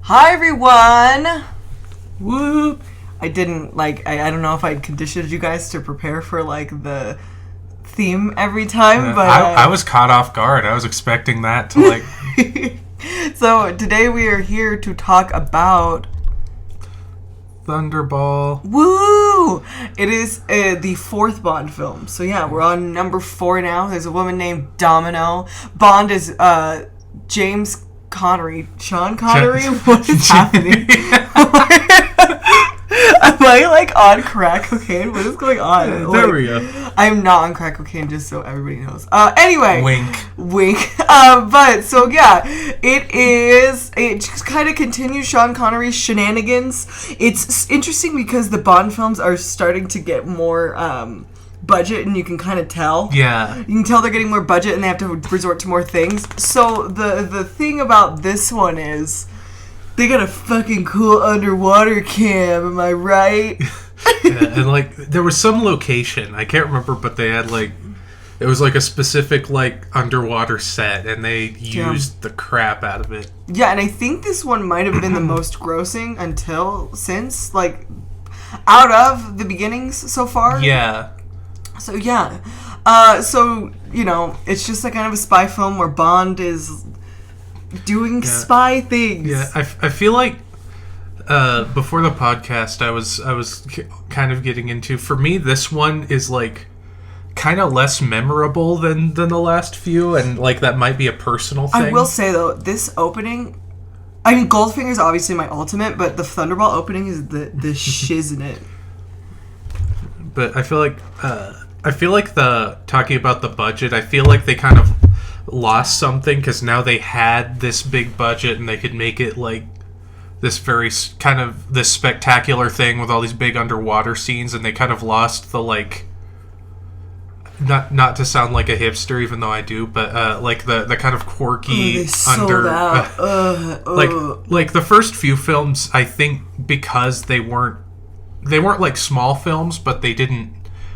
Hi everyone! Whoop! I didn't, I don't know if I'd conditioned you guys to prepare for, the theme every time, but... I was caught off guard. I was expecting that to, So, today we are here to talk about... Thunderball. Woo! It is the fourth Bond film. So, yeah, we're on number 4 now. There's a woman named Domino. Bond is, James Connery. Sean Connery? What is happening? Am I on crack cocaine? What is going on? There we go. I'm not on crack cocaine, just so everybody knows. Anyway. Wink. But, so yeah, it just kind of continues Sean Connery's shenanigans. It's interesting because the Bond films are starting to get more, budget, and you can kind of tell. Yeah. You can tell they're getting more budget and they have to resort to more things. So the thing about this one is they got a fucking cool underwater cam, am I right? Yeah, and there was some location, I can't remember, but they had it was a specific underwater set, and they used the crap out of it. Yeah, and I think this one might have been the most grossing since out of the beginnings so far. Yeah. So, yeah. It's just kind of a spy film where Bond is doing spy things. Yeah, I feel before the podcast, I was kind of getting into, for me, this one is, kind of less memorable than the last few, and, that might be a personal thing. I will say, though, this opening... I mean, Goldfinger's obviously my ultimate, but the Thunderball opening is the shiz in it. But I feel talking about the budget, I feel like they kind of lost something, because now they had this big budget and they could make it this very this spectacular thing with all these big underwater scenes, and they kind of lost the not to sound like a hipster, even though I do, but the kind of quirky the first few films, I think, because they weren't small films, but they didn't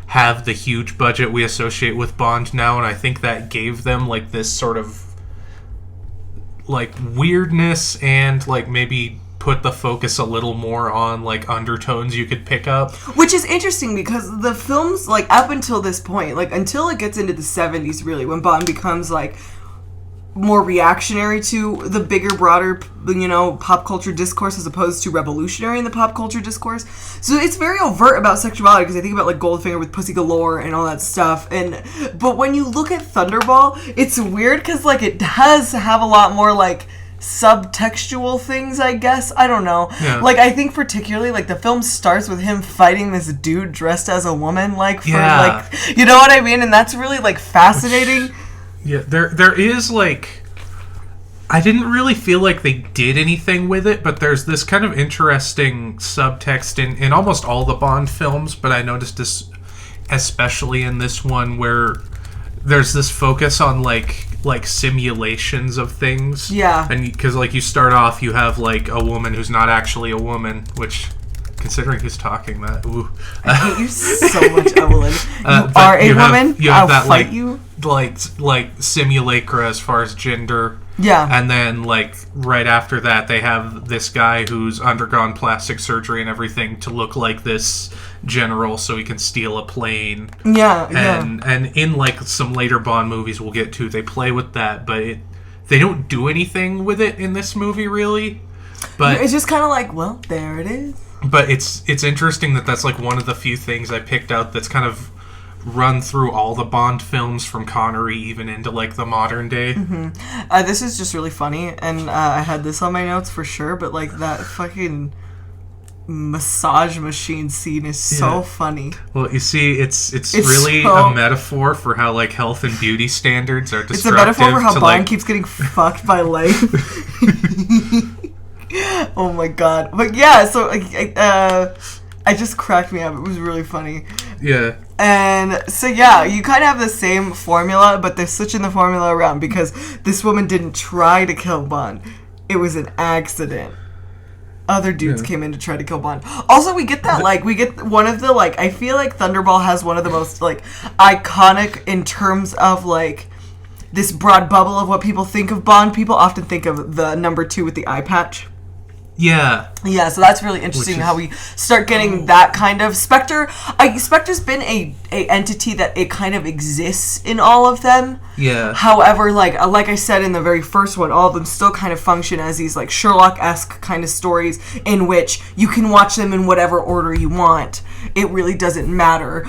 have the huge budget we associate with Bond now, and I think that gave them this sort of weirdness, and maybe put the focus a little more on undertones you could pick up, which is interesting because the films up until this point, until it gets into the 70s, really, when Bond becomes more reactionary to the bigger, broader, pop culture discourse as opposed to revolutionary in the pop culture discourse. So it's very overt about sexuality, because I think about Goldfinger with Pussy Galore and all that stuff. But when you look at Thunderball, it's weird because it does have a lot more subtextual things, I guess. I don't know. Yeah. I think particularly the film starts with him fighting this dude dressed as a woman, you know what I mean? And that's really fascinating. Yeah, there is I didn't really feel like they did anything with it, but there's this kind of interesting subtext in almost all the Bond films, but I noticed this especially in this one, where there's this focus on simulations of things. Yeah. And because you start off, you have a woman who's not actually a woman, which, considering who's talking that, ooh. I hate you so much, Evelyn. You are a woman. I'll fight you. Simulacra as far as gender. Yeah. And then right after that, they have this guy who's undergone plastic surgery and everything to look like this general so he can steal a plane. Yeah. And in some later Bond movies we'll get to, they play with that, but they don't do anything with it in this movie, really. But it's just kind of well, there it is. But it's interesting that's one of the few things I picked out that's kind of run through all the Bond films from Connery even into the modern day. Mm-hmm. This is just really funny, and I had this on my notes for sure, but that fucking massage machine scene is so funny. Well, you see, it's really a metaphor for how health and beauty standards are destructive. It's a metaphor for how Bond keeps getting fucked by life. Oh my god. But yeah, so I just cracked me up. It was really funny. Yeah. And so yeah, you kind of have the same formula, but they're switching the formula around because this woman didn't try to kill Bond. It was an accident. Other dudes came in to try to kill Bond. Also, we get that, we get one of the, I feel like Thunderball has one of the most, iconic in terms of, this broad bubble of what people think of Bond. People often think of the number 2 with the eye patch. Yeah. Yeah, so that's really interesting how we start getting that kind of Spectre. Spectre's been a entity that it kind of exists in all of them. Yeah. However, like I said in the very first one, all of them still kind of function as these like Sherlock-esque kind of stories in which you can watch them in whatever order you want. It really doesn't matter.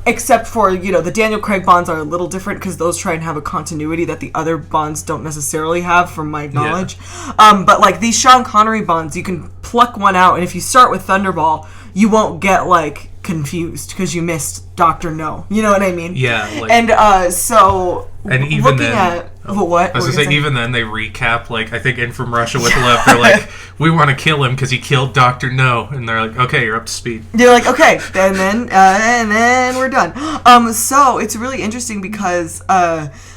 Except for, the Daniel Craig Bonds are a little different because those try and have a continuity that the other Bonds don't necessarily have, from my knowledge. Yeah. But like these Sean Connery Bonds, you can pluck one out, and if you start with Thunderball, you won't get like confused because you missed Dr. No. You know what I mean? Yeah. And so and even looking then, at what I was gonna say, even then they recap, like, I think in From Russia with Love, they're like, we want to kill him because he killed Dr. No, and they're like, okay, you're up to speed. They're like, okay, and then we're done. So it's really interesting because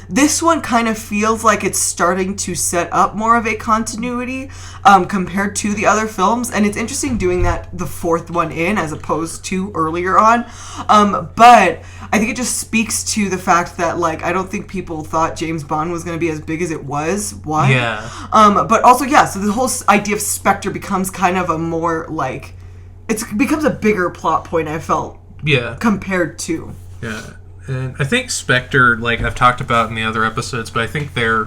this one kind of feels like it's starting to set up more of a continuity compared to the other films, and it's interesting doing that the fourth one in as opposed to earlier on. But I think it just speaks to the fact that, like, I don't think people thought James Bond was going to be as big as it was. One. Yeah. But also, so the whole idea of Spectre becomes kind of a more, like, it becomes a bigger plot point, I felt. Yeah. Compared to. Yeah. And I think Spectre, like I've talked about in the other episodes, but I think they're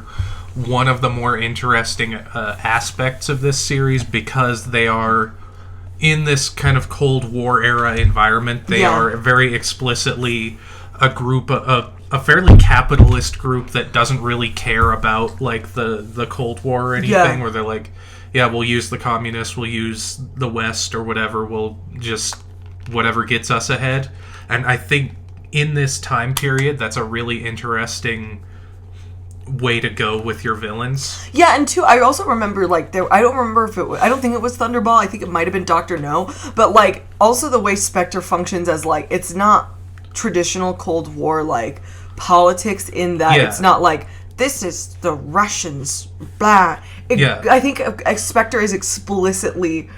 one of the more interesting aspects of this series because they are in this kind of Cold War era environment. They are very explicitly a group, a fairly capitalist group that doesn't really care about like the Cold War or anything, where they're like, yeah, we'll use the communists, we'll use the West or whatever, we'll just whatever gets us ahead. And I think in this time period, that's a really interesting way to go with your villains. Yeah, and two, I also remember, like, I don't remember if it was, I don't think it was Thunderball, I think it might have been Dr. No, but, like, also the way Spectre functions as, like, it's not traditional Cold War, like, politics in that it's not like, this is the Russians, blah. I think Spectre is explicitly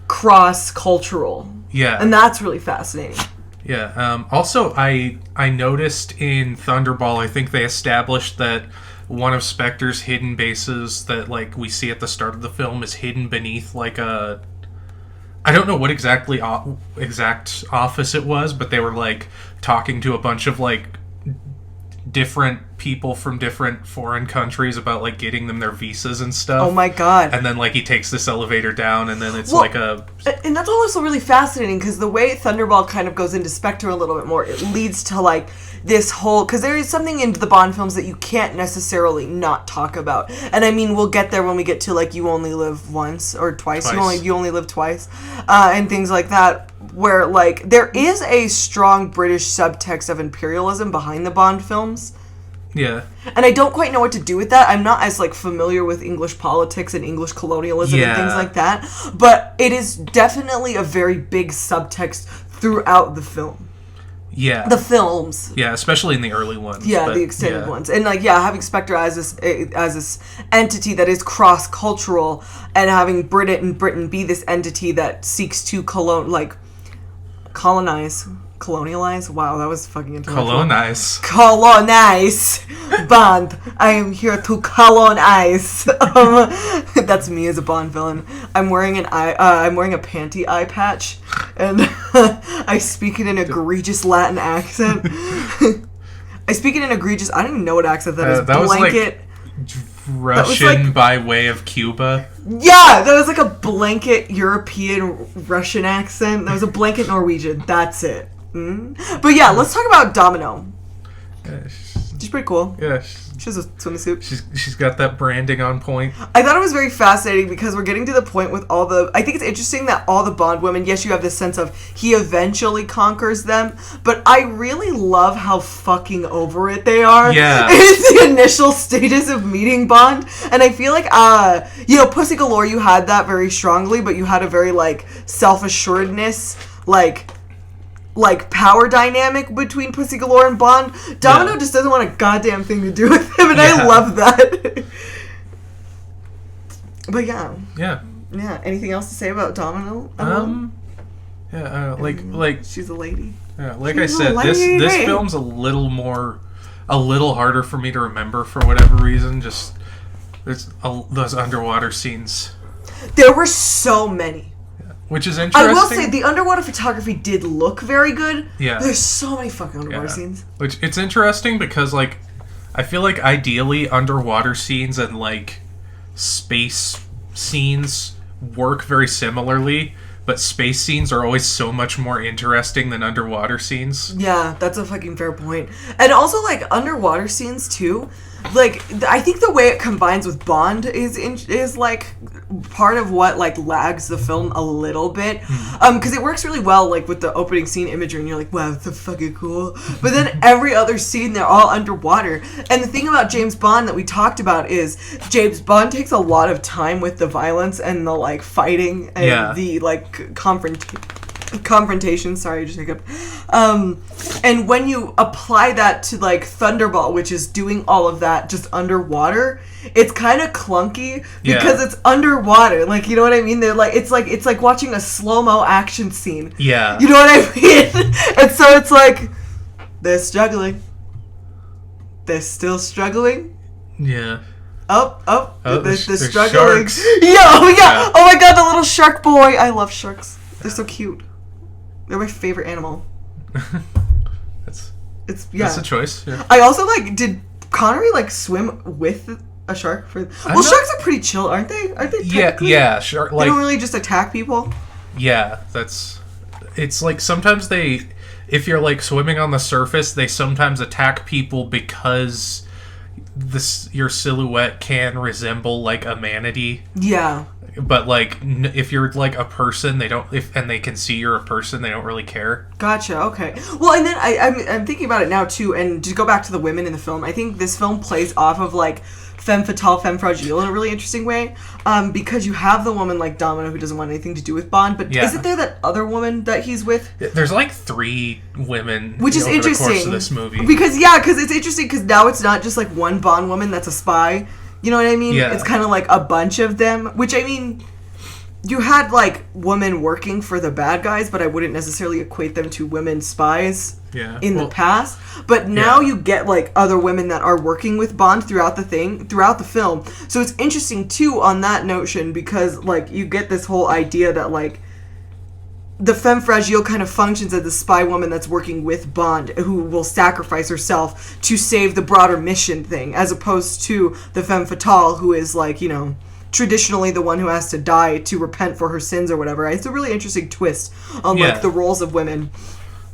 cross-cultural. Yeah. And that's really fascinating. Yeah. Also, I noticed in Thunderball, I think they established that one of Spectre's hidden bases that, like, we see at the start of the film is hidden beneath, like, a... I don't know what exact office it was, but they were, like, talking to a bunch of, like, different people from different foreign countries about, like, getting them their visas and stuff. Oh my god. And then, like, he takes this elevator down, and then it's and that's also really fascinating, because the way Thunderball kind of goes into Spectre a little bit more, it leads to, like, this whole... Because there is something in the Bond films that you can't necessarily not talk about. And, I mean, we'll get there when we get to, like, You Only Live Once, or Twice. You only live twice. And things like that, where, like, there is a strong British subtext of imperialism behind the Bond films. Yeah. And I don't quite know what to do with that. I'm not as, like, familiar with English politics and English colonialism and things like that. But it is definitely a very big subtext throughout the film. Yeah. The films. Yeah, especially in the early ones. Yeah, the extended ones. And, like, having Spectre as this entity that is cross-cultural, and having Britain be this entity that seeks to colonialize. Wow, that was fucking intellectual. Colonize. Bond. I am here to colonize. That's me as a Bond villain. I'm wearing a panty eye patch, and I speak in an egregious Latin accent. I don't even know what accent that is. That blanket. Was like Russian by way of Cuba. Yeah, that was like a blanket European Russian accent. That was a blanket Norwegian. That's it. But yeah, let's talk about Domino. Yeah, she's pretty cool. Yeah, she has a swimsuit. She's got that branding on point. I thought it was very fascinating because we're getting to the point with all the... I think it's interesting that all the Bond women, yes, you have this sense of he eventually conquers them, but I really love how fucking over it they are. Yeah. It's the initial stages of meeting Bond, and I feel like, Pussy Galore, you had that very strongly, but you had a very, like, self-assuredness, like power dynamic between Pussy Galore and Bond. Domino just doesn't want a goddamn thing to do with him, and I love that. But yeah. Anything else to say about Domino? Like she's a lady. Yeah, like I said, this film's a little harder for me to remember for whatever reason. Just there's those underwater scenes. There were so many. Which is interesting. I will say, the underwater photography did look very good. Yeah. There's so many fucking underwater scenes. Which, it's interesting because, like, I feel like ideally underwater scenes and, like, space scenes work very similarly, but space scenes are always so much more interesting than underwater scenes. Yeah, that's a fucking fair point. And also, like, underwater scenes, too. Like, I think the way it combines with Bond is like, part of what, like, lags the film a little bit. Because it works really well, like, with the opening scene imagery, and you're like, wow, that's so fucking cool. But then every other scene, they're all underwater. And the thing about James Bond that we talked about is James Bond takes a lot of time with the violence and the, like, fighting and the, like, confrontation. Sorry, I just hiccuped. And when you apply that to, like, Thunderball, which is doing all of that just underwater, it's kind of clunky because it's underwater. Like, you know what I mean? They're like, it's like watching a slow-mo action scene. Yeah. You know what I mean? And so it's like, they're struggling. They're still struggling. Yeah. They're struggling. Sharks. Yeah, oh my god, the little shark boy. I love sharks. They're so cute. They're my favorite animal. That's a choice. Yeah. I also did Connery swim with a shark sharks are pretty chill, aren't they? Yeah, shark. They don't really just attack people. Yeah, it's like sometimes if you're like swimming on the surface, they sometimes attack people because your silhouette can resemble like a manatee. Yeah. But like if you're like a person, and they can see you're a person, they don't really care. Gotcha. Okay. Well, and then I'm thinking about it now too, and to go back to the women in the film, I think this film plays off of like femme fatale, femme fragile in a really interesting way, because you have the woman like Domino who doesn't want anything to do with Bond, but isn't there that other woman that he's with? There's like 3 women, which is interesting. The course of this movie, because it's interesting because now it's not just like one Bond woman that's a spy. You know what I mean? Yeah. It's kind of like a bunch of them, which I mean, you had like women working for the bad guys, but I wouldn't necessarily equate them to women spies the past. But now you get like other women that are working with Bond throughout the film. So it's interesting too on that notion because like you get this whole idea that like the femme fragile kind of functions as the spy woman that's working with Bond, who will sacrifice herself to save the broader mission thing, as opposed to the femme fatale, who is like, you know, traditionally the one who has to die to repent for her sins or whatever. It's a really interesting twist on like the roles of women.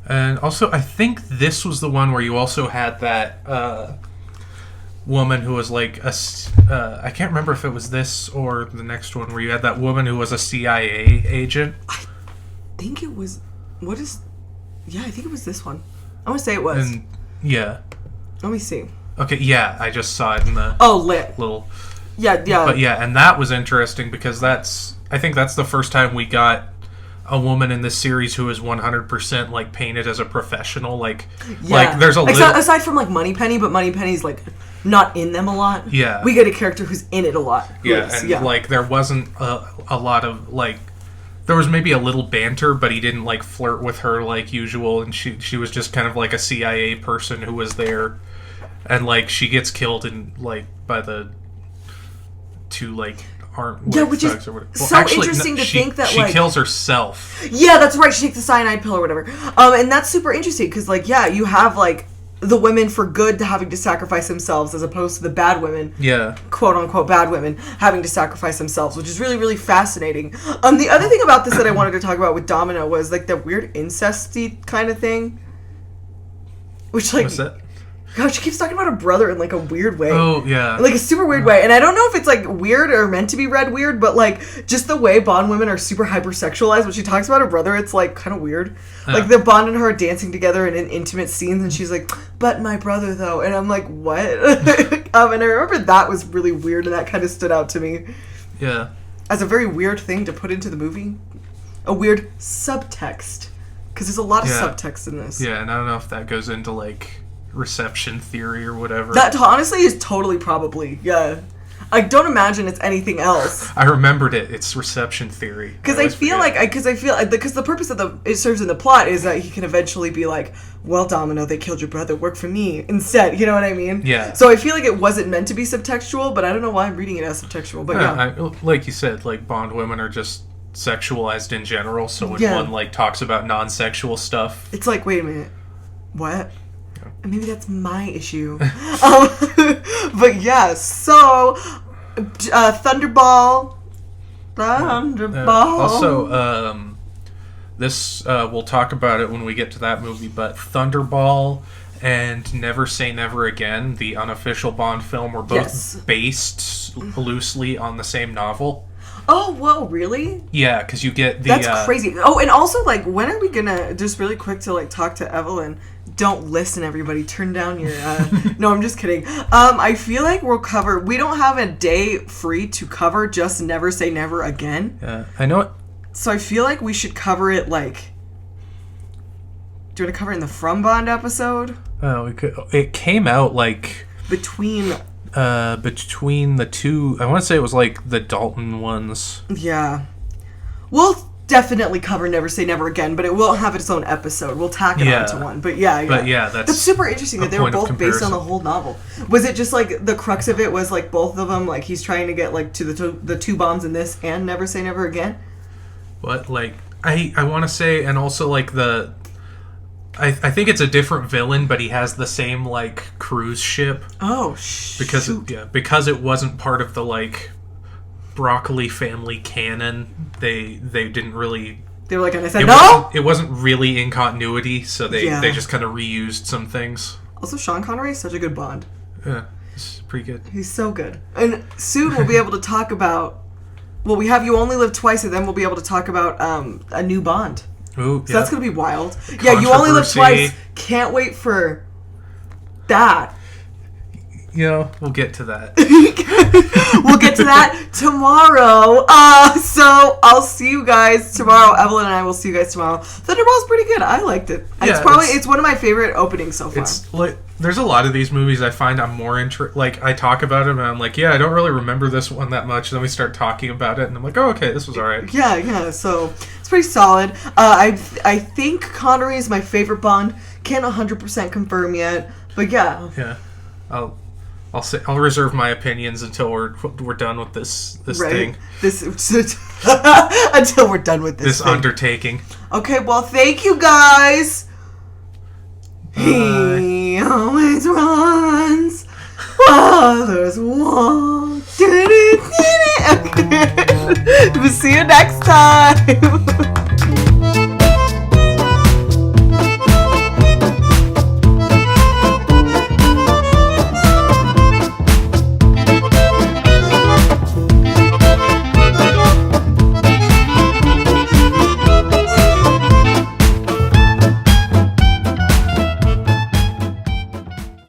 And also, I think this was the one where you also had that woman who was like I can't remember if it was this or the next one, where you had that woman who was a CIA agent. I think it was... I think it was this one. I want to say it was. And, yeah. Let me see. Okay, yeah, I just saw it in the... lit. Little... Yeah. But yeah, and that was interesting because I think that's the first time we got a woman in this series who is 100% like painted as a professional. Like there's a little... Aside from like Moneypenny, but Moneypenny's like not in them a lot. Yeah. We get a character who's in it a lot. Like there wasn't a lot of like... There was maybe a little banter, but he didn't like flirt with her like usual, and she was just kind of like a CIA person who was there, and like she gets killed by the 2 like armed which is or whatever. So interesting to think that she kills herself. Yeah, that's right. She takes the cyanide pill or whatever, and that's super interesting because like you have like the women for good having to sacrifice themselves as opposed to the bad women, quote unquote bad women, having to sacrifice themselves, which is really, really fascinating. The other thing about this that I wanted to talk about with Domino was like the weird incesty kind of thing, which like... What's that? God, she keeps talking about her brother in like a weird way. Oh, yeah. Like a super weird way. And I don't know if it's like weird or meant to be read weird, but like just the way Bond women are super hypersexualized. When she talks about her brother, it's like kind of weird. Like the Bond and her are dancing together in intimate scenes, and she's like, but my brother though. And I'm like, what? And I remember that was really weird, and that kind of stood out to me. Yeah. As a very weird thing to put into the movie. A weird subtext. Because there's a lot of subtext in this. Yeah, and I don't know if that goes into like... reception theory or whatever. That honestly is totally probably, I don't imagine it's anything else. I remembered it. It's reception theory. Because I feel like the purpose of it serves in the plot is that he can eventually be like, well, Domino, they killed your brother. Work for me instead. You know what I mean? Yeah. So I feel like it wasn't meant to be subtextual, but I don't know why I'm reading it as subtextual. But like you said, like Bond women are just sexualized in general. So when one like talks about non-sexual stuff, it's like, wait a minute, what? Maybe that's my issue. But yeah, so Thunderball. Also, this we'll talk about it when we get to that movie. But Thunderball and Never Say Never Again, the unofficial Bond film, were both based loosely on the same novel. Oh, whoa, really? Yeah, because you get the... That's crazy. Oh, and also, like, when are we gonna... Just really quick to, like, talk to Evelyn. Don't listen, everybody. Turn down your... No, I'm just kidding. I feel like we'll cover... We don't have a day free to cover just Never Say Never Again. Yeah, I know it. So I feel like we should cover it, like... Do you want to cover it in the From Bond episode? Oh, we could... It came out, like... Between the two, I want to say it was like the Dalton ones. Yeah. We'll definitely cover Never Say Never Again, but it will have its own episode. We'll tack it onto one. But yeah. But yeah, that's super interesting that they were both based on the whole novel. Was it just like the crux of it was like both of them, like he's trying to get like to the two bombs in this and Never Say Never Again? What, like, I want to say, and also like I think it's a different villain, but he has the same like cruise ship. Oh, shoot. Because it wasn't part of the like Broccoli family canon. They didn't really. They were like, and I said no. It wasn't really in continuity, so they just kind of reused some things. Also, Sean Connery is such a good Bond. Yeah, it's pretty good. He's so good, and soon we'll be able to talk about. Well, we have You Only Live Twice, and then we'll be able to talk about a new Bond. Ooh, so that's going to be wild. Yeah, You Only Live Twice. Can't wait for that. You know, we'll get to that. We'll get to that tomorrow. So I'll see you guys tomorrow. Evelyn and I will see you guys tomorrow. Thunderball's pretty good. I liked it. Yeah, it's one of my favorite openings so far. It's like there's a lot of these movies I find I'm more like I talk about them and I'm like, yeah, I don't really remember this one that much. And then we start talking about it and I'm like, oh, okay, this was all right. Yeah. So it's pretty solid. I think Connery is my favorite Bond. Can't 100% confirm yet, but yeah. Yeah. I'll reserve my opinions until we're done with this thing. Until we're done with this undertaking. Okay, well, thank you guys. Bye. He always runs while others walk. We'll see you next time.